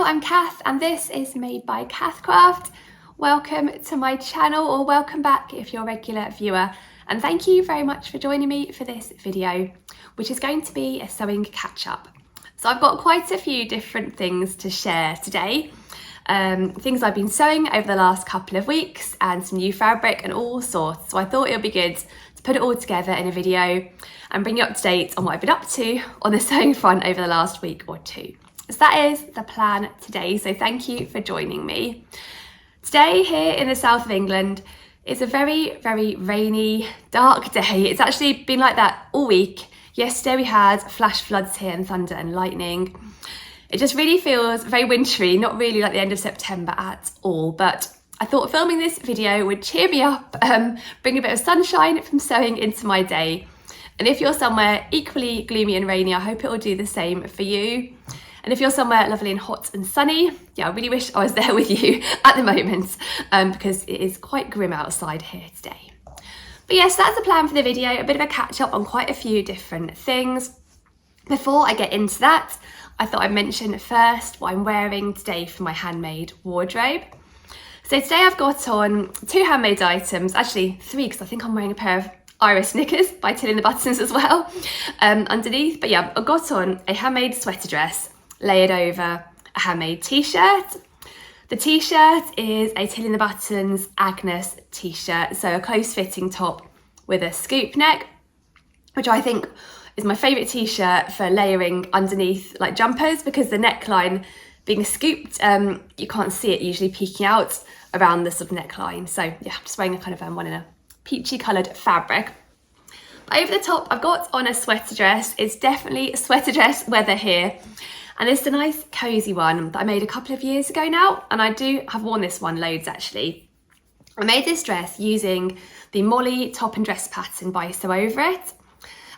I'm Cath and this is made by Cath. Welcome to my channel, or welcome back if you're a regular viewer, and thank you very much for joining me for this video, which is going to be a sewing catch-up. So I've got quite a few different things to share today. Things I've been sewing over the last couple of weeks and some new fabric and all sorts. So I thought it would be good to put it all together in a video and bring you up to date on what I've been up to on the sewing front over the last week or two. So that is the plan today. So thank you for joining me. Today here in the south of England is a very, very rainy, dark day. It's actually been like that all week. Yesterday we had flash floods here and thunder and lightning. It just really feels very wintry, not really like the end of September at all, but I thought filming this video would cheer me up, bring a bit of sunshine from sewing into my day. And if you're somewhere equally gloomy and rainy, I hope it will do the same for you. And if you're somewhere lovely and hot and sunny, yeah, I really wish I was there with you at the moment, because it is quite grim outside here today. But yes, that's the plan for the video, a bit of a catch up on quite a few different things. Before I get into that, I thought I'd mention first what I'm wearing today for my handmade wardrobe. So today I've got on two handmade items, actually three, because I think I'm wearing a pair of Iris knickers by Tilling the Buttons as well underneath. But yeah, I've got on a handmade sweater dress layered over a handmade t-shirt. The t-shirt is a Tilling the Buttons Agnes t-shirt, so a close fitting top with a scoop neck, which I think is my favourite t-shirt for layering underneath like jumpers, because the neckline being scooped, you can't see it usually peeking out around the sort of neckline. So yeah, I'm just wearing a kind of one in a peachy coloured fabric. Over the top, I've got on a sweater dress. It's definitely sweater dress weather here. And it's a nice cosy one that I made a couple of years ago now. And I have worn this one loads actually. I made this dress using the Molly top and dress pattern by Sew Over It.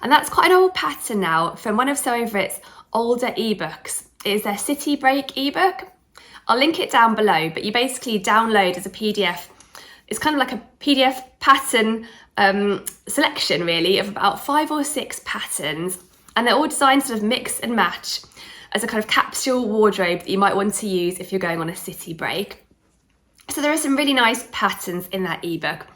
And that's quite an old pattern now from one of Sew Over It's older ebooks. It is their City Break ebook. I'll link it down below, but you basically download as a PDF. It's kind of like a PDF pattern selection really of about 5 or 6 patterns. And they're all designed to sort of mix and match as a kind of capsule wardrobe that you might want to use if you're going on a city break. So there are some really nice patterns in that ebook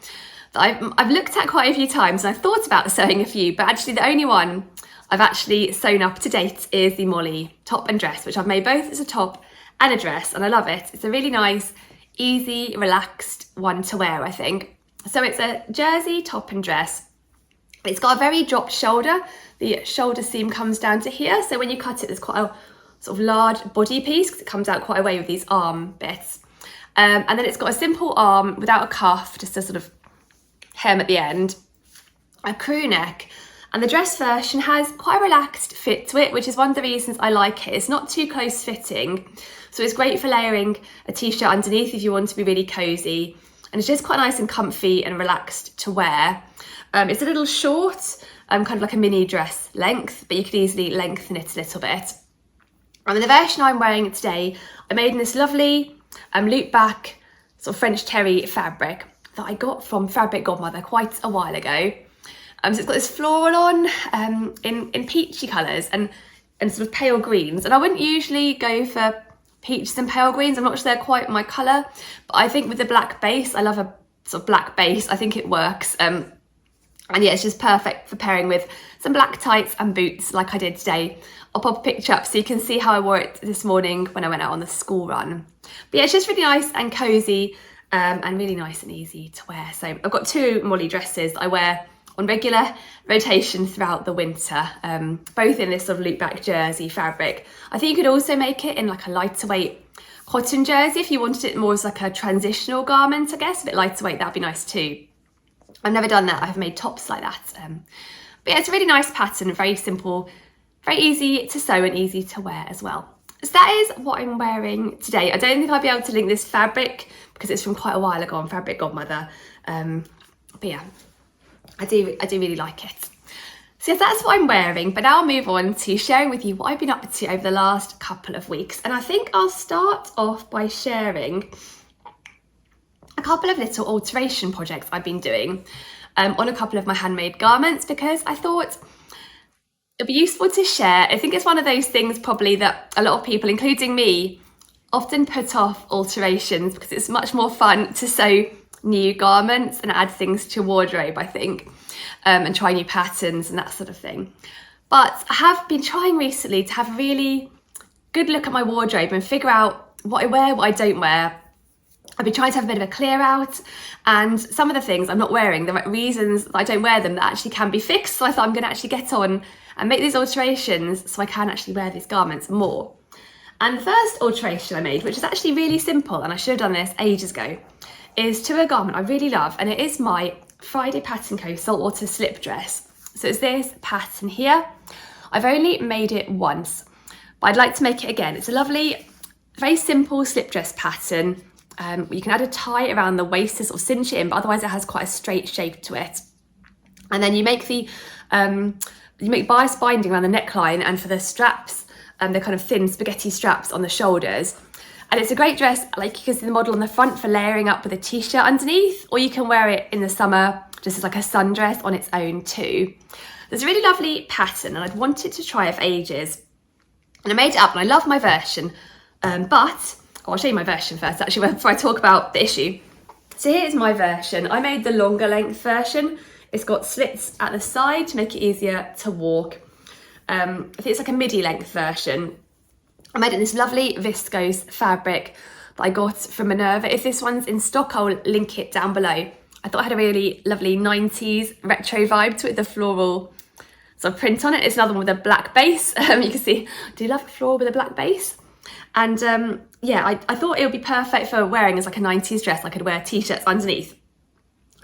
that I've looked at quite a few times, and I've thought about sewing a few, but actually the only one I've actually sewn up to date is the Molly top and dress, which I've made both as a top and a dress, and I love it. It's a really nice, easy, relaxed one to wear, I think. So it's a jersey top and dress. It's got a very dropped shoulder. The shoulder seam comes down to here, so when you cut it, there's quite a sort of large body piece because it comes out quite a way with these arm bits. And then it's got a simple arm without a cuff, just a sort of hem at the end, a crew neck, and the dress version has quite a relaxed fit to it, which is one of the reasons I like it. It's not too close fitting, so it's great for layering a t-shirt underneath if you want to be really cozy, and it's just quite nice and comfy and relaxed to wear. It's a little short, kind of like a mini dress length, but you could easily lengthen it a little bit. And the version I'm wearing today, I made in this lovely loop back sort of French terry fabric that I got from Fabric Godmother quite a while ago. So it's got this floral on in peachy colours and sort of pale greens. And I wouldn't usually go for peaches and pale greens. I'm not sure they're quite my colour, but I think with the black base, I love a sort of black base. I think it works. And yeah, it's just perfect for pairing with some black tights and boots like I did today. I'll pop a picture up so you can see how I wore it this morning when I went out on the school run. But yeah, it's just really nice and cosy and really nice and easy to wear. So I've got 2 Molly dresses that I wear on regular rotation throughout the winter, both in this sort of loop back jersey fabric. I think you could also make it in like a lighter weight cotton jersey if you wanted it more as like a transitional garment, I guess, a bit lighter weight, that'd be nice too. I've never done that. I've made tops like that. But yeah, it's a really nice pattern, very simple, very easy to sew and easy to wear as well. So that is what I'm wearing today. I don't think I'll be able to link this fabric because it's from quite a while ago on Fabric Godmother. But yeah, I do really like it. So yes, that's what I'm wearing, but now I'll move on to sharing with you what I've been up to over the last couple of weeks. And I think I'll start off by sharing a couple of little alteration projects I've been doing on a couple of my handmade garments, because I thought it'd be useful to share. I think it's one of those things probably that a lot of people, including me, often put off alterations because it's much more fun to sew new garments and add things to your wardrobe, I think, and try new patterns and that sort of thing. But I have been trying recently to have a really good look at my wardrobe and figure out what I wear, what I don't wear. I've been trying to have a bit of a clear out, and some of the things I'm not wearing, the reasons that I don't wear them, that actually can be fixed. So I thought I'm going to actually get on and make these alterations so I can actually wear these garments more. And the first alteration I made, which is actually really simple, and I should have done this ages ago, is to a garment I really love, and it is my Friday Pattern Co saltwater slip dress. So it's this pattern here. I've only made it once, but I'd like to make it again. It's a lovely, very simple slip dress pattern. You can add a tie around the waist to sort of cinch it in, but otherwise it has quite a straight shape to it. And then you make the bias binding around the neckline, and for the straps, the kind of thin spaghetti straps on the shoulders. And it's a great dress, like you can see the model on the front, for layering up with a t-shirt underneath, or you can wear it in the summer just as like a sundress on its own too. There's a really lovely pattern, and I'd wanted to try it for ages. And I made it up, and I love my version, I'll show you my version first actually before I talk about the issue. So here's my version. I made the longer length version. It's got slits at the side to make it easier to walk. I think it's like a midi length version. I made it in this lovely viscose fabric that I got from Minerva. If this one's in stock, I'll link it down below. I thought it had a really lovely 90s retro vibe to it, the floral sort of print on it. It's another one with a black base. You can see, I do love a floral with a black base. And yeah, I thought it would be perfect for wearing as like a 90s dress. I could wear t-shirts underneath.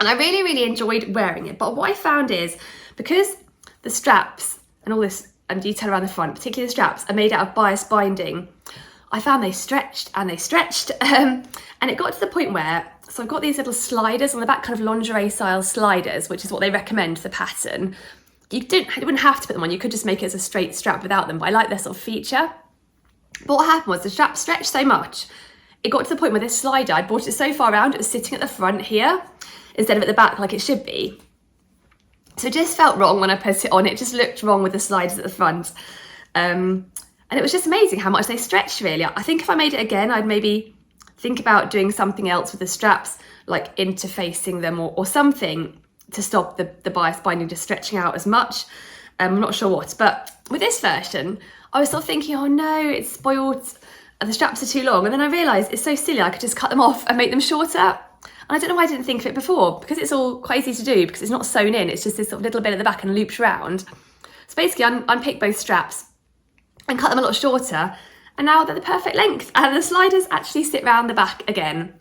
And I really, really enjoyed wearing it. But what I found is, because the straps and all this detail around the front, particularly the straps, are made out of bias binding, I found they stretched and they stretched. And it got to the point where, so I've got these little sliders on the back, kind of lingerie style sliders, which is what they recommend for the pattern. You wouldn't have to put them on, you could just make it as a straight strap without them, but I like their sort of feature. But what happened was the strap stretched so much, it got to the point where this slider, I'd brought it so far around, it was sitting at the front here, instead of at the back like it should be. So it just felt wrong when I put it on, it just looked wrong with the sliders at the front. And it was just amazing how much they stretched really. I think if I made it again, I'd maybe think about doing something else with the straps, like interfacing them or something to stop the bias binding just stretching out as much. I'm not sure what, but with this version, I was sort of thinking, oh no, it's spoiled, the straps are too long. And then I realised it's so silly, I could just cut them off and make them shorter. And I don't know why I didn't think of it before, because it's all quite easy to do, because it's not sewn in, it's just this sort of little bit at the back and loops round. So basically unpick both straps and cut them a lot shorter, and now they're the perfect length, and the sliders actually sit round the back again.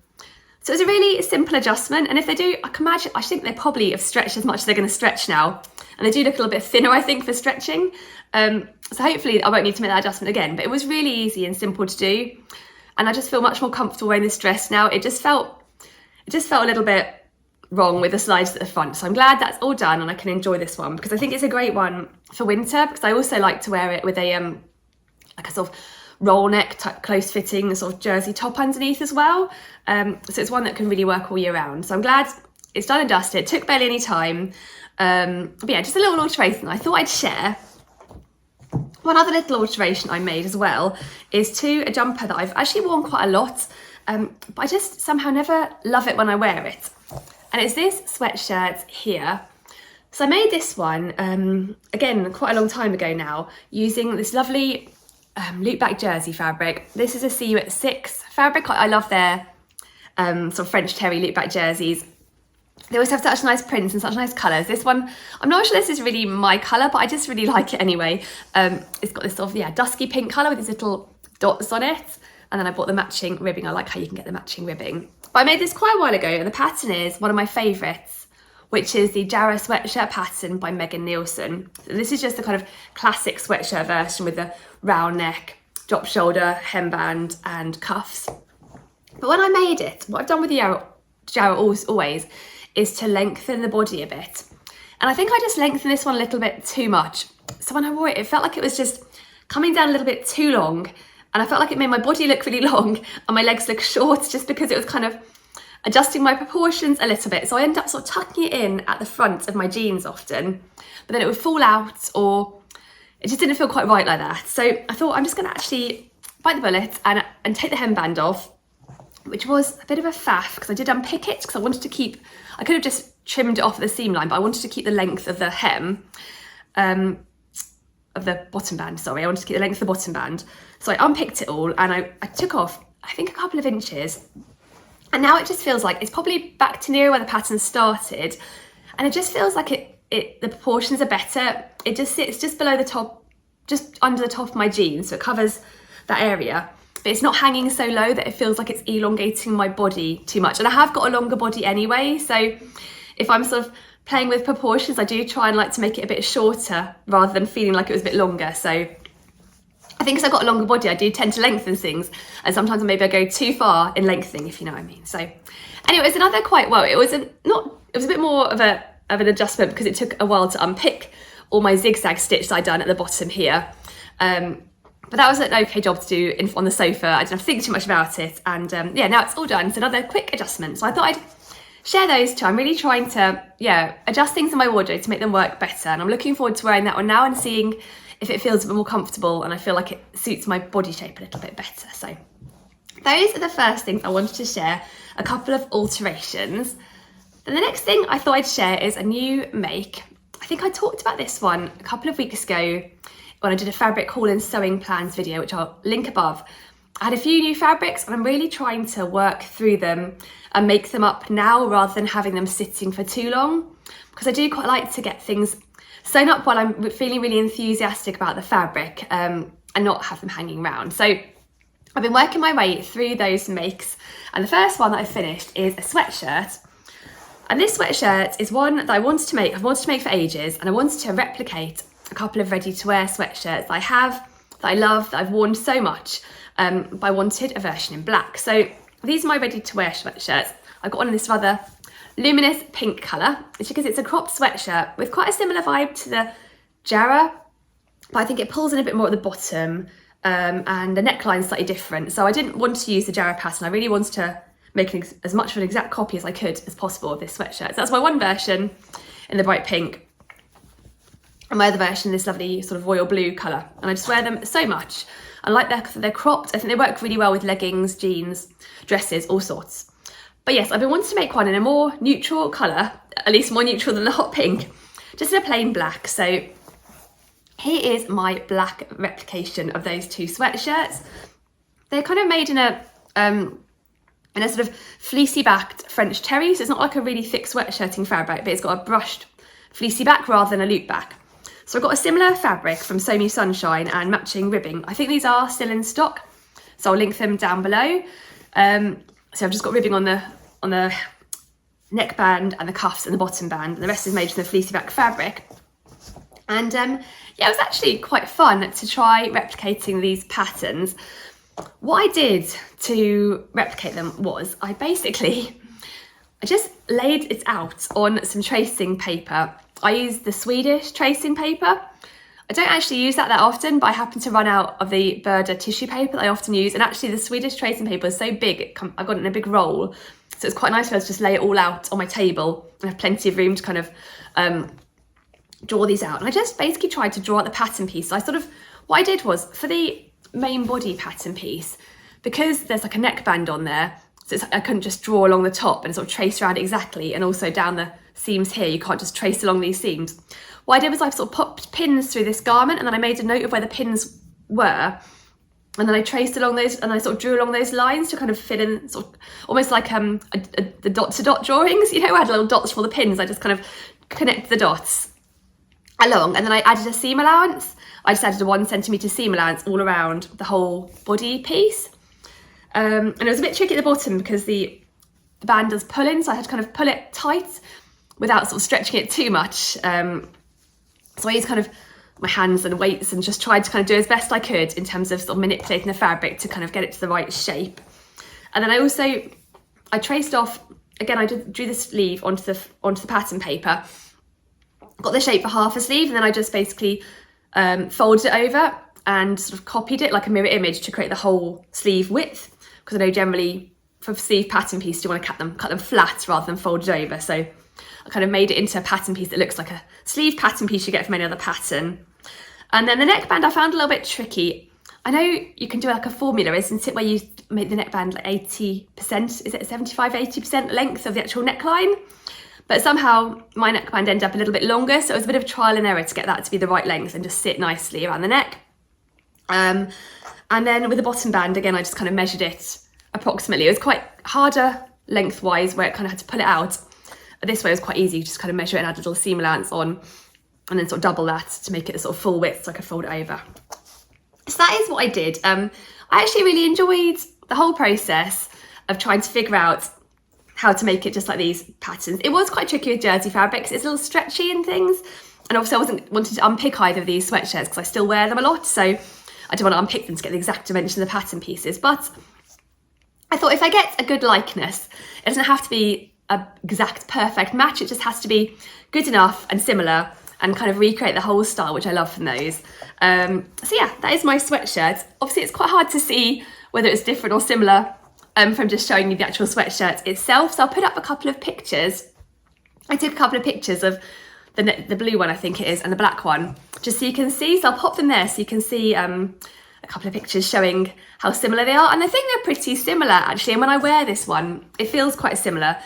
So it's a really simple adjustment, and if they do, I think they probably have stretched as much as they're going to stretch now, and they do look a little bit thinner, I think, for stretching. So hopefully I won't need to make that adjustment again, but it was really easy and simple to do, and I just feel much more comfortable wearing this dress now. It just felt a little bit wrong with the sliders at the front, so I'm glad that's all done and I can enjoy this one, because I think it's a great one for winter, because I also like to wear it with a like a sort of roll neck, close fitting sort of jersey top underneath as well. So it's one that can really work all year round. So I'm glad it's done and dusted. It took barely any time. But yeah, just a little alteration I thought I'd share. One other little alteration I made as well is to a jumper that I've actually worn quite a lot, but I just somehow never love it when I wear it. And it's this sweatshirt here. So I made this one, again, quite a long time ago now, using this lovely loop back jersey fabric. This is a CU6 fabric. I love their sort of French terry loop back jerseys. They always have such nice prints and such nice colours. This one, I'm not sure this is really my colour, but I just really like it anyway. It's got this sort of, yeah, dusky pink colour with these little dots on it. And then I bought the matching ribbing. I like how you can get the matching ribbing. But I made this quite a while ago, and the pattern is one of my favourites, which is the Jarrah sweatshirt pattern by Megan Nielsen. So this is just the kind of classic sweatshirt version with the round neck, drop shoulder, hemband and cuffs. But when I made it, what I've done with the Jarrah always is to lengthen the body a bit. And I think I just lengthened this one a little bit too much. So when I wore it, it felt like it was just coming down a little bit too long. And I felt like it made my body look really long and my legs look short, just because it was kind of adjusting my proportions a little bit. So I ended up sort of tucking it in at the front of my jeans often, but then it would fall out, or it just didn't feel quite right like that. So I thought I'm just going to actually bite the bullet and take the hemband off, which was a bit of a faff because I did unpick it because I wanted to keep, I could have just trimmed it off at the seam line, but I wanted to keep the length of the hem, of the bottom band, sorry, I wanted to keep the length of the bottom band. So I unpicked it all and I took off, I think, a couple of inches. And now it just feels like it's probably back to near where the pattern started. And it just feels like the proportions are better. It just sits just below the top, just under the top of my jeans, so it covers that area. But it's not hanging so low that it feels like it's elongating my body too much. And I have got a longer body anyway, so if I'm sort of playing with proportions, I do try and like to make it a bit shorter rather than feeling like it was a bit longer. So I think because I've got a longer body, I do tend to lengthen things, and sometimes maybe I go too far in lengthening, if you know what I mean. So anyway, it was another it was a bit more of an adjustment because it took a while to unpick all my zigzag stitch that I'd done at the bottom here. But that was an okay job to do on the sofa. I didn't have to think too much about it. And yeah, now it's all done. It's another quick adjustment. So I thought I'd share those two. I'm really trying to, adjust things in my wardrobe to make them work better. And I'm looking forward to wearing that one now and seeing if it feels a bit more comfortable and I feel like it suits my body shape a little bit better. So those are the first things I wanted to share, a couple of alterations. Then the next thing I thought I'd share is a new make. I think I talked about this one a couple of weeks ago when I did a fabric haul and sewing plans video, which I'll link above. I had a few new fabrics and I'm really trying to work through them and make them up now rather than having them sitting for too long, because I do quite like to get things sewn up while I'm feeling really enthusiastic about the fabric and not have them hanging around. So I've been working my way through those makes, and the first one that I finished is a sweatshirt. And this sweatshirt is one that I've wanted to make for ages, and I wanted to replicate a couple of ready-to-wear sweatshirts that I have, that I love, that I've worn so much, but I wanted a version in black. So these are my ready-to-wear sweatshirts. I've got one in this rather luminous pink colour, which because it's a cropped sweatshirt with quite a similar vibe to the Jarrah, but I think it pulls in a bit more at the bottom, and the neckline's slightly different. So I didn't want to use the Jarrah pattern. I really wanted to make as much of an exact copy as I could as possible of this sweatshirt. So that's my one version in the bright pink, and my other version in this lovely sort of royal blue colour. And I just wear them so much. I like they're cropped. I think they work really well with leggings, jeans, dresses, all sorts. But yes, I've been wanting to make one in a more neutral colour, at least more neutral than the hot pink, just in a plain black. So here is my black replication of those two sweatshirts. They're kind of made in a sort of fleecy backed French terry. So it's not like a really thick sweatshirting fabric, but it's got a brushed fleecy back rather than a loop back. So I've got a similar fabric from Sew Me Sunshine and matching ribbing. I think these are still in stock, so I'll link them down below. So I've just got ribbing on the neckband and the cuffs and the bottom band, and the rest is made from the fleecy back fabric. And yeah, it was actually quite fun to try replicating these patterns. What I did to replicate them was I just laid it out on some tracing paper. I used the Swedish tracing paper. I don't actually use that often, but I happen to run out of the Burda tissue paper that I often use. And actually the Swedish tracing paper is so big, I've got it in a big roll. So it's quite nice to be able to just lay it all out on my table and have plenty of room to kind of draw these out. And I just basically tried to draw out the pattern piece. So what I did was, for the main body pattern piece, because there's like a neckband on there, so I couldn't just draw along the top and sort of trace around exactly, and also down the seams here, you can't just trace along these seams. What I did was I sort of popped pins through this garment, and then I made a note of where the pins were, and then I traced along those, and I sort of drew along those lines to kind of fill in, sort of almost like the dot-to-dot drawings, you know, I had little dots for the pins. I just kind of connected the dots along, and then I added a seam allowance. I just added a 1 centimetre seam allowance all around the whole body piece. And it was a bit tricky at the bottom because the band does pull in, so I had to kind of pull it tight without sort of stretching it too much. So I used kind of my hands and weights and just tried to kind of do as best I could in terms of sort of manipulating the fabric to kind of get it to the right shape. And then I traced off, again, I drew the sleeve onto the pattern paper, got the shape for half a sleeve, and then I just basically folded it over and sort of copied it like a mirror image to create the whole sleeve width, because I know generally for sleeve pattern piece you want to cut them flat rather than folded over. So I kind of made it into a pattern piece that looks like a sleeve pattern piece you get from any other pattern. And then the neckband I found a little bit tricky. I know you can do like a formula, isn't it, where you make the neckband like 80%, is it 75-80% length of the actual neckline? But somehow my neckband ended up a little bit longer, so it was a bit of trial and error to get that to be the right length and just sit nicely around the neck. And then with the bottom band, again, I just kind of measured it approximately. It was quite harder lengthwise where it kind of had to pull it out. This way it was quite easy, you just kind of measure it and add a little seam allowance on, and then sort of double that to make it a sort of full width so I could fold it over. So that is what I did. I actually really enjoyed the whole process of trying to figure out how to make it just like these patterns. It was quite tricky with jersey fabrics. It's a little stretchy and things. And obviously I wasn't wanting to unpick either of these sweatshirts because I still wear them a lot. So I didn't want to unpick them to get the exact dimension of the pattern pieces. But I thought if I get a good likeness, it doesn't have to be an exact perfect match. It just has to be good enough and similar and kind of recreate the whole style, which I love from those. So yeah, that is my sweatshirt. Obviously it's quite hard to see whether it's different or similar from just showing you the actual sweatshirt itself. So I'll put up a couple of pictures. I took a couple of pictures of the blue one, I think it is, and the black one, just so you can see. So I'll pop them there so you can see a couple of pictures showing how similar they are. And I think they're pretty similar actually. And when I wear this one, it feels quite similar.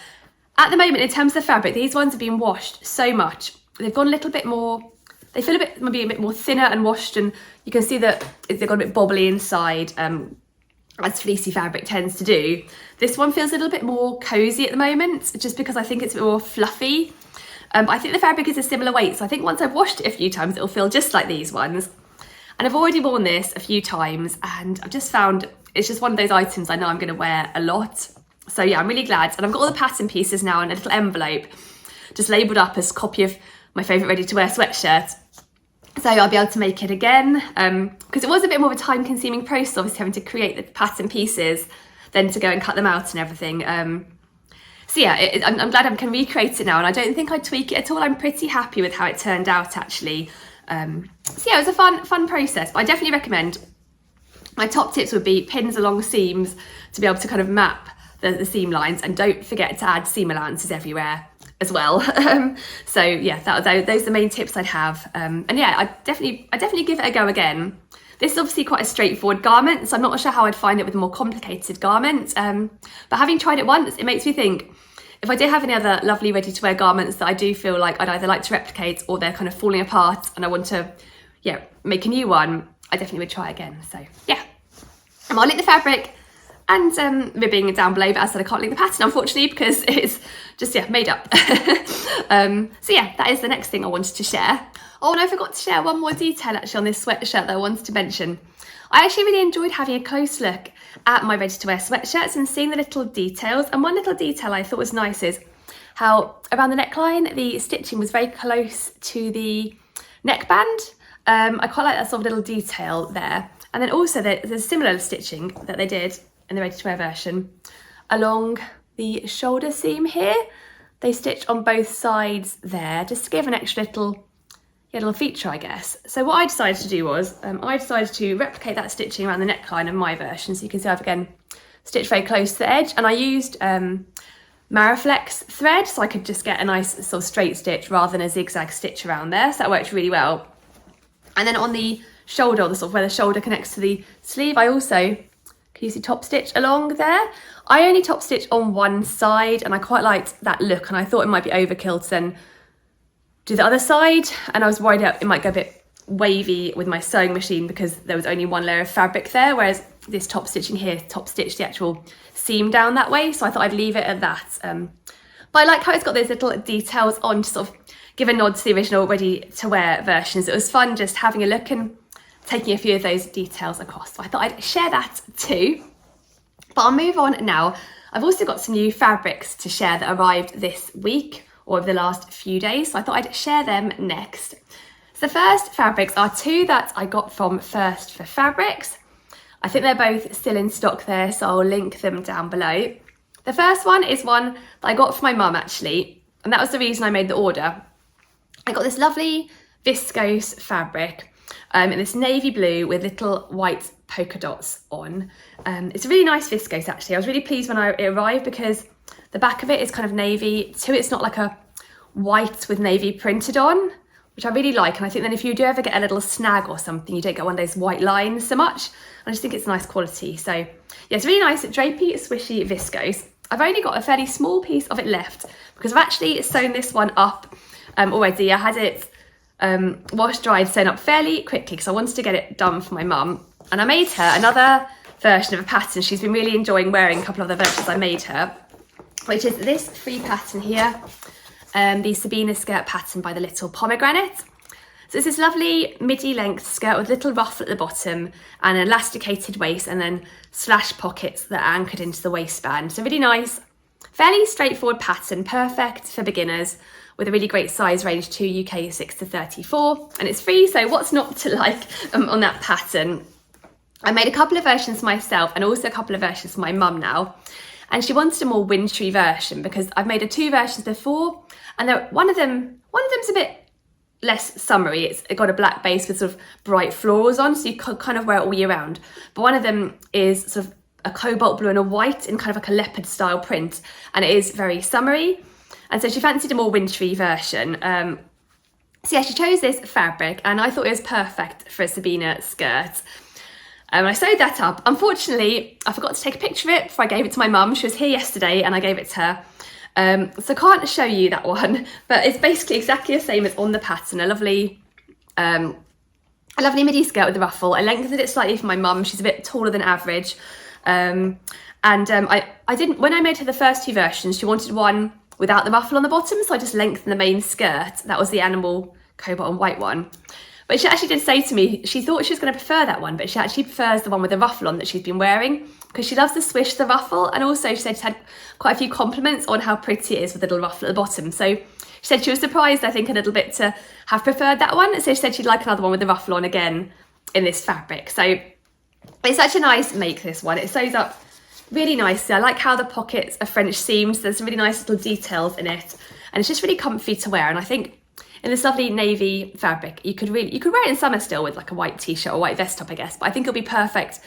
At the moment, in terms of the fabric, these ones have been washed so much. They've gone a little bit more, they feel maybe a bit more thinner and washed, and you can see that they've got a bit bobbly inside, as fleecy fabric tends to do. This one feels a little bit more cozy at the moment, just because I think it's a bit more fluffy. I think the fabric is a similar weight, so I think once I've washed it a few times, it'll feel just like these ones. And I've already worn this a few times, and I've just found it's just one of those items I know I'm going to wear a lot. So yeah, I'm really glad. And I've got all the pattern pieces now in a little envelope, just labelled up as copy of my favourite ready-to-wear sweatshirt. So I'll be able to make it again, because it was a bit more of a time-consuming process, obviously having to create the pattern pieces, then to go and cut them out and everything. So yeah, I'm glad I can recreate it now, and I don't think I'd tweak it at all. I'm pretty happy with how it turned out actually. So yeah, it was a fun process, but I definitely recommend. My top tips would be pins along seams to be able to kind of map the seam lines, and don't forget to add seam allowances everywhere as well. So yeah, those are the main tips I'd have. And yeah, I definitely give it a go again. This is obviously quite a straightforward garment, so I'm not sure how I'd find it with a more complicated garment. But having tried it once, it makes me think, if I did have any other lovely ready-to-wear garments that I do feel like I'd either like to replicate or they're kind of falling apart and I want to, yeah, make a new one, I definitely would try again. So yeah, I'll link the fabric and ribbing down below, but as I said, I can't link the pattern unfortunately because it's just, yeah, made up. So yeah, that is the next thing I wanted to share. Oh, and I forgot to share one more detail actually on this sweatshirt that I wanted to mention. I actually really enjoyed having a close look at my ready-to-wear sweatshirts and seeing the little details. And one little detail I thought was nice is how around the neckline, the stitching was very close to the neckband. I quite like that sort of little detail there. And then also there's similar stitching that they did in the ready-to-wear version along the shoulder seam here. They stitched on both sides there just to give an extra little feature, I guess. So what I decided to do was, I decided to replicate that stitching around the neckline of my version. So you can see I've again stitched very close to the edge, and I used Mariflex thread, so I could just get a nice sort of straight stitch rather than a zigzag stitch around there. So that worked really well. And then on the shoulder, the sort of where the shoulder connects to the sleeve, I also can use the top stitch along there. I only top stitch on one side, and I quite liked that look, and I thought it might be overkill to then do the other side, and I was worried it might go a bit wavy with my sewing machine because there was only one layer of fabric there, whereas this top stitching here top stitched the actual seam down that way, so I thought I'd leave it at that. But I like how it's got those little details on to sort of give a nod to the original ready-to-wear versions. It was fun just having a look and taking a few of those details across, so I thought I'd share that too. But I'll move on now. I've also got some new fabrics to share that arrived this week, or over the last few days, so I thought I'd share them next. So the first fabrics are two that I got from First for Fabrics. I think they're both still in stock there, so I'll link them down below. The first one is one that I got for my mum actually, and that was the reason I made the order. I got this lovely viscose fabric in this navy blue with little white polka dots on. It's a really nice viscose actually. I was really pleased when it arrived because the back of it is kind of navy too. It's not like a white with navy printed on, which I really like. And I think then if you do ever get a little snag or something, you don't get one of those white lines so much. I just think it's nice quality. So yeah, it's really nice, drapey, swishy viscose. I've only got a fairly small piece of it left because I've actually sewn this one up already. I had it washed, dried, sewn up fairly quickly because I wanted to get it done for my mum. And I made her another version of a pattern. She's been really enjoying wearing a couple of the versions I made her, which is this free pattern here, the Sabina skirt pattern by the Little Pomegranate. So it's this lovely midi length skirt with a little ruffle at the bottom and an elasticated waist and then slash pockets that are anchored into the waistband. So really nice, fairly straightforward pattern, perfect for beginners, with a really great size range to UK 6 to 34, and it's free, so what's not to like on that pattern? I made a couple of versions myself and also a couple of versions for my mum now, and she wanted a more wintry version because I've made her 2 versions before, and one of them's a bit less summery. It's got a black base with sort of bright florals on, so you can kind of wear it all year round. But one of them is sort of a cobalt blue and a white in kind of like a leopard style print, and it is very summery. And so she fancied a more wintry version. So yeah, she chose this fabric and I thought it was perfect for a Sabina skirt. I sewed that up. Unfortunately, I forgot to take a picture of it before I gave it to my mum. She was here yesterday and I gave it to her. So I can't show you that one, but it's basically exactly the same as on the pattern. A lovely midi skirt with a ruffle. I lengthened it slightly for my mum. She's a bit taller than average. I didn't, when I made her the first 2 versions, she wanted one without the ruffle on the bottom, so I just lengthened the main skirt. That was the animal cobalt and white one. But she actually did say to me, she thought she was going to prefer that one, but she actually prefers the one with the ruffle on that she's been wearing because she loves to swish the ruffle, and also she said she had quite a few compliments on how pretty it is with the little ruffle at the bottom. So she said she was surprised, I think, a little bit to have preferred that one. So she said she'd like another one with the ruffle on again in this fabric. So it's such a nice make, this one. It sews up really nicely. I like how the pockets are French seams. There's some really nice little details in it, and it's just really comfy to wear. And I think in this lovely navy fabric, you could wear it in summer still with like a white t-shirt or white vest top, I guess. But I think it'll be perfect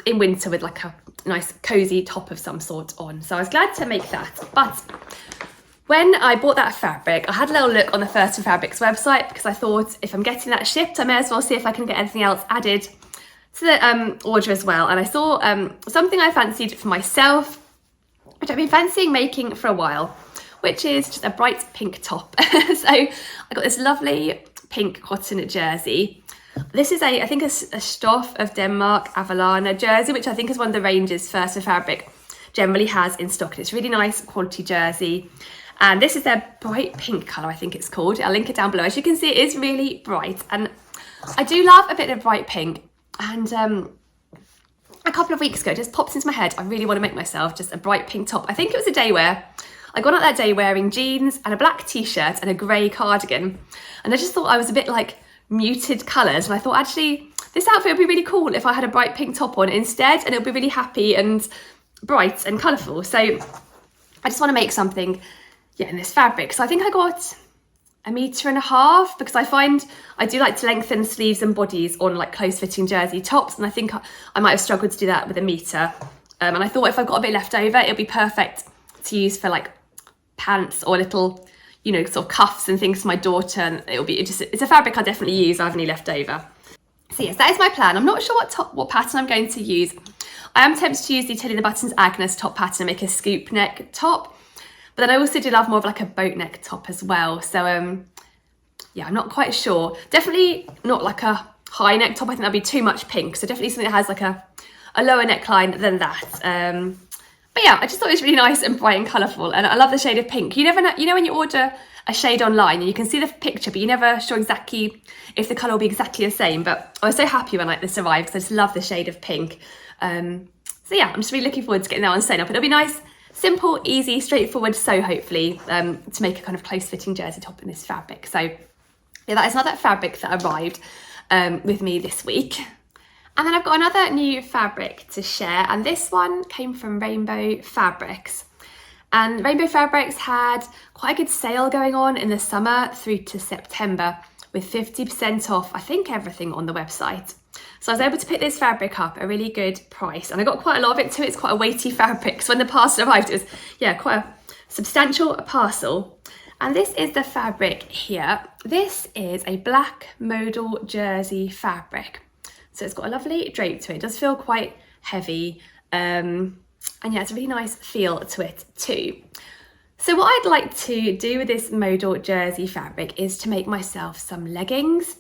in winter with like a nice cozy top of some sort on. So I was glad to make that. But when I bought that fabric, I had a little look on the First Fabrics website because I thought if I'm getting that shipped, I may as well see if I can get anything else added to the order as well. And I saw something I fancied for myself, which I've been fancying making for a while, which is just a bright pink top. So I got this lovely pink cotton jersey. This is I think a Stoff of Denmark Avalana jersey, which I think is one of the ranges First Fabric generally has in stock. And it's really nice quality jersey. And this is their bright pink colour, I think it's called. I'll link it down below. As you can see, it is really bright. And I do love a bit of bright pink. And a couple of weeks ago, it just popped into my head, I really want to make myself just a bright pink top. I think it was a day wear. I got out that day wearing jeans and a black t-shirt and a grey cardigan. And I just thought I was a bit like muted colours. And I thought, actually, this outfit would be really cool if I had a bright pink top on instead. And it would be really happy and bright and colourful. So I just want to make something, in this fabric. So I think I got 1.5 meters because I find I do like to lengthen sleeves and bodies on like close-fitting jersey tops. And I think I might have struggled to do that with 1 meter. And I thought if I've got a bit left over, it'll be perfect to use for like pants or little, sort of cuffs and things for my daughter, and it's a fabric I'll definitely use. I have any left over. So yes, that is my plan. I'm not sure what pattern I'm going to use. I am tempted to use the Tilly the Buttons Agnes top pattern and make a scoop neck top, but then I also do love more of like a boat neck top as well. So I'm not quite sure. Definitely not like a high neck top. I think that'd be too much pink. So definitely something that has like a lower neckline than that. But yeah, I just thought it was really nice and bright and colourful, and I love the shade of pink. You never know, when you order a shade online and you can see the picture, but you're never sure exactly if the colour will be exactly the same. But I was so happy when this arrived because I just love the shade of pink. So yeah, I'm just really looking forward to getting that one sewn up. It'll be nice, simple, easy, straightforward sew, hopefully, to make a kind of close-fitting jersey top in this fabric. So yeah, that is another fabric that arrived with me this week. And then I've got another new fabric to share, and this one came from Rainbow Fabrics. And Rainbow Fabrics had quite a good sale going on in the summer through to September with 50% off, I think, everything on the website. So I was able to pick this fabric up at a really good price, and I got quite a lot of it too. It's quite a weighty fabric. So when the parcel arrived, it was, quite a substantial parcel. And this is the fabric here. This is a black modal jersey fabric. So it's got a lovely drape to it. It does feel quite heavy. And yeah, it's a really nice feel to it too. So what I'd like to do with this modal jersey fabric is to make myself some leggings.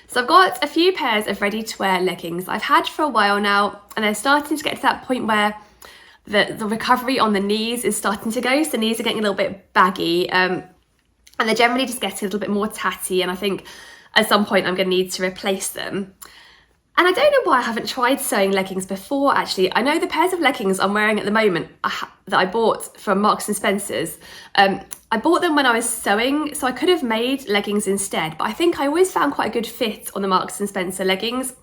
So I've got a few pairs of ready to wear leggings I've had for a while now, and they're starting to get to that point where the recovery on the knees is starting to go. So the knees are getting a little bit baggy, and they're generally just getting a little bit more tatty, and I think at some point I'm going to need to replace them. And I don't know why I haven't tried sewing leggings before, actually. I know the pairs of leggings I'm wearing at the moment that I bought from Marks and Spencer's, I bought them when I was sewing, so I could have made leggings instead, but I think I always found quite a good fit on the Marks and Spencer leggings.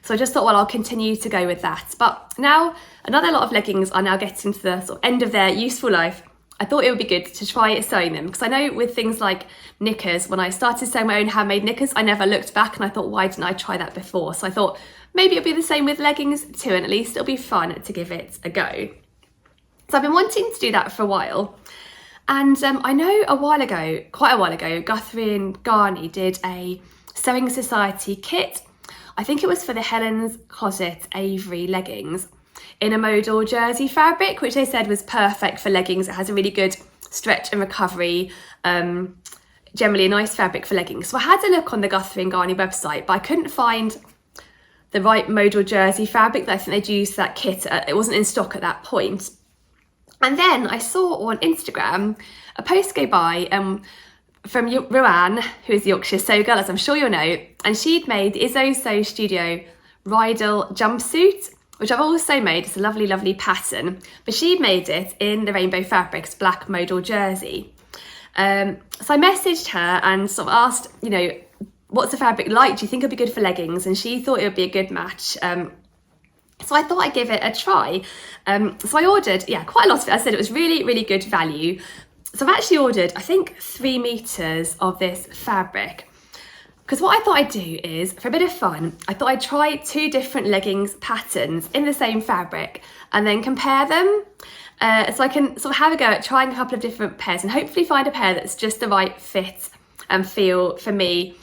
So I just thought, well, I'll continue to go with that. But now, another lot of leggings are now getting to the sort of end of their useful life. I thought it would be good to try sewing them, because I know with things like knickers, when I started sewing my own handmade knickers, I never looked back and I thought, why didn't I try that before? So I thought maybe it'll be the same with leggings too, and at least it'll be fun to give it a go. So I've been wanting to do that for a while. And I know quite a while ago, Guthrie and Garney did a Sewing Society kit. I think it was for the Helen's Closet Avery leggings in a modal jersey fabric, which they said was perfect for leggings. It has a really good stretch and recovery, generally a nice fabric for leggings. So I had a look on the Guthrie and Garney website, but I couldn't find the right modal jersey fabric that I think they'd used for that kit. It wasn't in stock at that point. And then I saw on Instagram a post go by from Ruan, who is the Yorkshire Sew Girl, as I'm sure you'll know, and she'd made the Izzo Sew Studio Rydal jumpsuit, which I've also made. It's a lovely, lovely pattern, but she made it in the rainbow fabrics, black modal jersey. So I messaged her and sort of asked, you know, what's the fabric like? Do you think it'll be good for leggings? And she thought it would be a good match. So I thought I'd give it a try. So I ordered, quite a lot of it. I said it was really, really good value. So I've actually ordered, I think, 3 meters of this fabric. Because what I thought I'd do is, for a bit of fun, I thought I'd try 2 different leggings patterns in the same fabric and then compare them. So I can sort of have a go at trying a couple of different pairs and hopefully find a pair that's just the right fit and feel for me.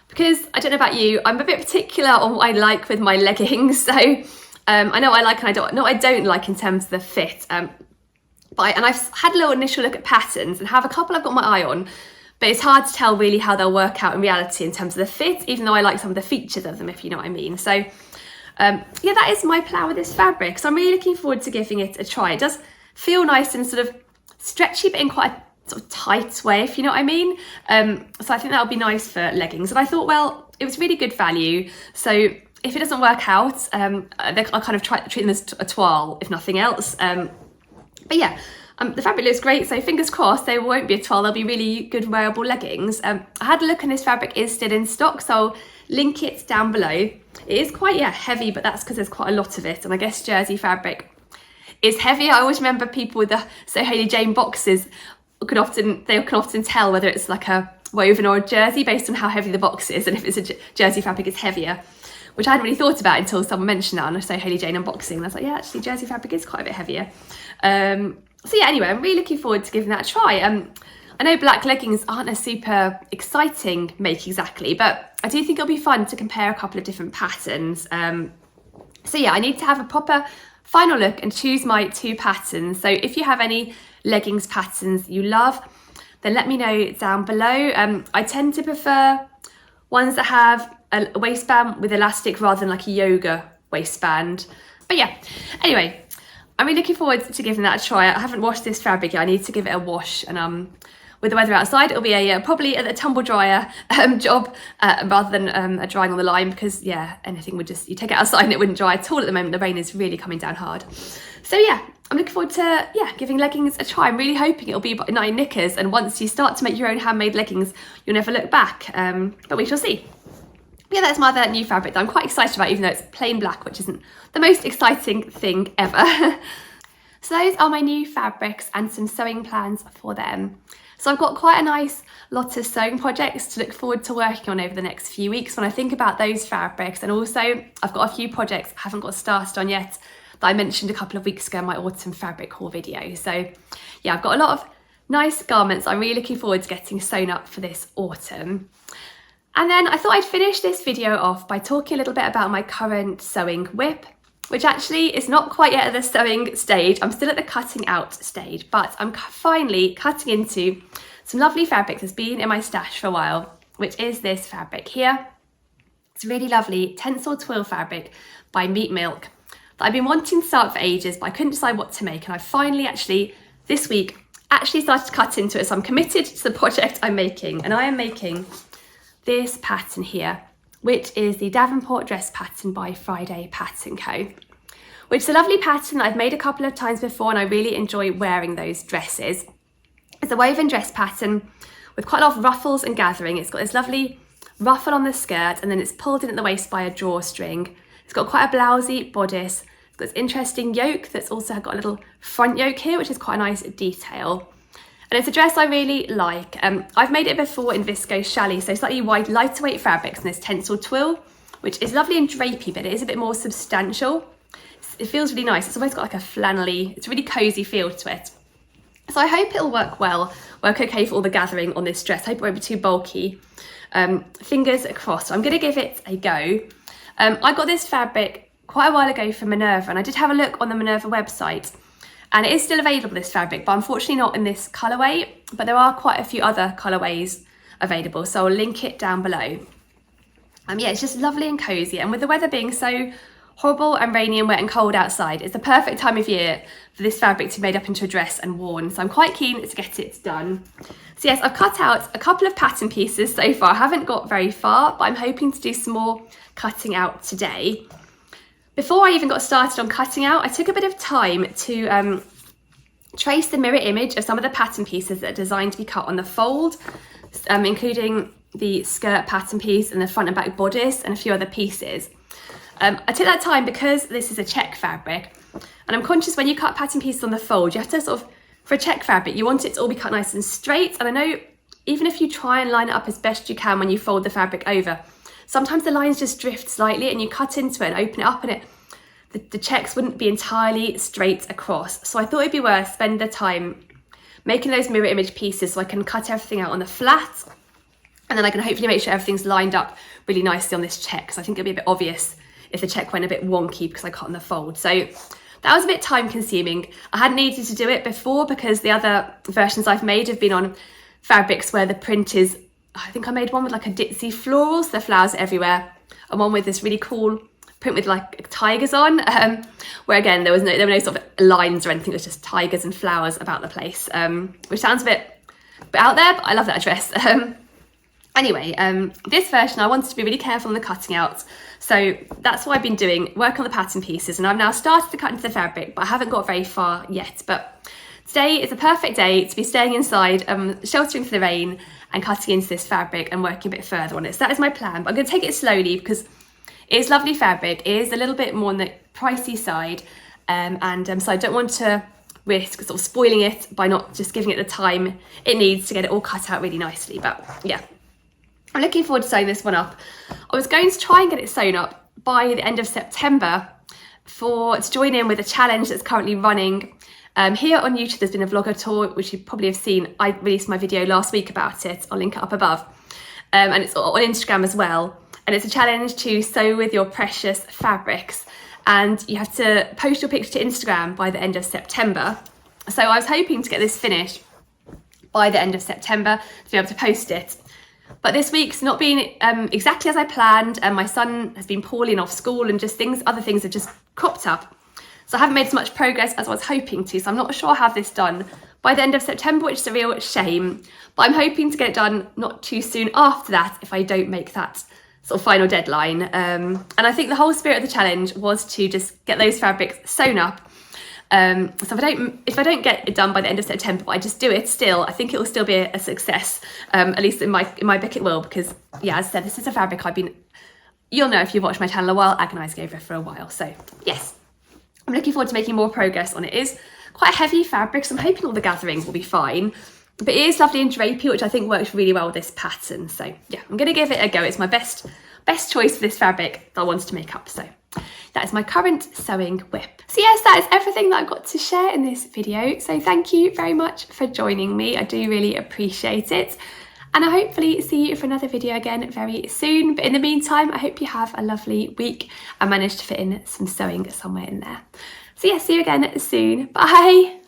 Because I don't know about you, I'm a bit particular on what I like with my leggings. So I know what I like and I don't like in terms of the fit. And I've had a little initial look at patterns and have a couple I've got my eye on, but it's hard to tell really how they'll work out in reality in terms of the fit, even though I like some of the features of them, if you know what I mean. So that is my plan with this fabric. So I'm really looking forward to giving it a try. It does feel nice and sort of stretchy, but in quite a sort of tight way, if you know what I mean. So I think that'll be nice for leggings. And I thought, well, it was really good value. So if it doesn't work out, I'll kind of treat them as a toile, if nothing else. But yeah, the fabric looks great, so fingers crossed they won't be a toile, they'll be really good wearable leggings. I had a look and this fabric is still in stock, so I'll link it down below. It is quite heavy, but that's because there's quite a lot of it, and I guess jersey fabric is heavy. I always remember people with the Hayley Jane boxes can often tell whether it's like a woven or a jersey based on how heavy the box is, and if it's a jersey fabric it's heavier, which I hadn't really thought about until someone mentioned that on a Hayley Jane unboxing. And I was like, yeah, actually jersey fabric is quite a bit heavier. So yeah, anyway, I'm really looking forward to giving that a try. I know black leggings aren't a super exciting make exactly, but I do think it'll be fun to compare a couple of different patterns. So yeah, I need to have a proper final look and choose my 2 patterns. So if you have any leggings patterns you love, then let me know down below. I tend to prefer ones that have a waistband with elastic rather than like a yoga waistband. But yeah, anyway, I'm really looking forward to giving that a try. I haven't washed this fabric yet. I need to give it a wash, and with the weather outside, it'll be a probably a tumble dryer job rather than a drying on the line, because anything would you take it outside and it wouldn't dry at all at the moment. The rain is really coming down hard. So yeah, I'm looking forward to giving leggings a try. I'm really hoping it'll be 9 knickers, and once you start to make your own handmade leggings, you'll never look back. But we shall see. Yeah, that's my other new fabric that I'm quite excited about, even though it's plain black, which isn't the most exciting thing ever. So those are my new fabrics and some sewing plans for them. So I've got quite a nice lot of sewing projects to look forward to working on over the next few weeks when I think about those fabrics. And also I've got a few projects I haven't got started on yet that I mentioned a couple of weeks ago in my autumn fabric haul video. So yeah, I've got a lot of nice garments I'm really looking forward to getting sewn up for this autumn. And then I thought I'd finish this video off by talking a little bit about my current sewing whip, which actually is not quite yet at the sewing stage. I'm still at the cutting out stage, but I'm finally cutting into some lovely fabric that's been in my stash for a while, which is this fabric here. It's really lovely Tencel twill fabric by Meat Milk that I've been wanting to start for ages, but I couldn't decide what to make. And I finally this week started to cut into it. So I'm committed to the project I'm making, and I am making this pattern here, which is the Davenport dress pattern by Friday Pattern Co., which is a lovely pattern that I've made a couple of times before, and I really enjoy wearing those dresses. It's a woven dress pattern with quite a lot of ruffles and gathering. It's got this lovely ruffle on the skirt, and then it's pulled in at the waist by a drawstring. It's got quite a blousey bodice. It's got this interesting yoke that's also got a little front yoke here, which is quite a nice detail. And it's a dress I really like. I've made it before in viscose challis, so slightly lighter weight fabrics, and this Tencel twill, which is lovely and drapey, but it is a bit more substantial. It feels really nice. It's almost got like a flannelly, it's a really cosy feel to it. So I hope it'll work okay for all the gathering on this dress. I hope it won't be too bulky. Fingers crossed. So I'm going to give it a go. I got this fabric quite a while ago from Minerva, and I did have a look on the Minerva website, and it is still available, this fabric, but unfortunately not in this colourway, but there are quite a few other colourways available, so I'll link it down below. Yeah, it's just lovely and cosy, and with the weather being so horrible and rainy and wet and cold outside, it's the perfect time of year for this fabric to be made up into a dress and worn, so I'm quite keen to get it done. So yes, I've cut out a couple of pattern pieces so far. I haven't got very far, but I'm hoping to do some more cutting out today. Before I even got started on cutting out, I took a bit of time to trace the mirror image of some of the pattern pieces that are designed to be cut on the fold, including the skirt pattern piece and the front and back bodice and a few other pieces. I took that time because this is a check fabric, and I'm conscious when you cut pattern pieces on the fold, you have to for a check fabric, you want it to all be cut nice and straight. And I know even if you try and line it up as best you can when you fold the fabric over, sometimes the lines just drift slightly and you cut into it and open it up, and the checks wouldn't be entirely straight across. So I thought it'd be worth spending the time making those mirror image pieces so I can cut everything out on the flat, and then I can hopefully make sure everything's lined up really nicely on this check, because I think it'd be a bit obvious if the check went a bit wonky because I cut on the fold. So that was a bit time consuming. I hadn't needed to do it before because the other versions I've made have been on fabrics where the print is, I think I made one with like a ditzy florals, the flowers everywhere, and one with this really cool print with like tigers on, where again there were no sort of lines or anything. It was just tigers and flowers about the place, which sounds a bit out there, but I love that dress. Anyway, this version I wanted to be really careful on the cutting out, so that's what I've been doing, work on the pattern pieces, and I've now started to cut into the fabric, but I haven't got very far yet. But today is a perfect day to be staying inside, sheltering from the rain and cutting into this fabric and working a bit further on it. So that is my plan, but I'm going to take it slowly because it is lovely fabric. It is a little bit more on the pricey side, so I don't want to risk sort of spoiling it by not just giving it the time it needs to get it all cut out really nicely. But yeah, I'm looking forward to sewing this one up. I was going to try and get it sewn up by the end of September to join in with a challenge that's currently running. Here on YouTube there's been a vlogger tour, which you probably have seen. I released my video last week about it. I'll link it up above. And it's on Instagram as well. And it's a challenge to sew with your precious fabrics. And you have to post your picture to Instagram by the end of September. So I was hoping to get this finished by the end of September to be able to post it. But this week's not been exactly as I planned, and my son has been poorly and off school, and just other things have just cropped up. So I haven't made as much progress as I was hoping to, so I'm not sure I'll have this done by the end of September, which is a real shame. But I'm hoping to get it done not too soon after that if I don't make that sort of final deadline. And I think the whole spirit of the challenge was to just get those fabrics sewn up. So if I don't get it done by the end of September, but I just do it still, I think it will still be a success. At least in my book it will, because yeah, as I said, this is a fabric you'll know if you've watched my channel a while, agonising over for a while. So yes, I'm looking forward to making more progress on it. It is quite a heavy fabric, so I'm hoping all the gatherings will be fine. But it is lovely and drapey, which I think works really well with this pattern. So yeah, I'm going to give it a go. It's my best choice for this fabric that I wanted to make up. So That is my current sewing whip. So yes, that is everything that I've got to share in this video. So thank you very much for joining me. I do really appreciate it. And I hopefully see you for another video again very soon. But in the meantime, I hope you have a lovely week and manage to fit in some sewing somewhere in there. So yeah, see you again soon. Bye.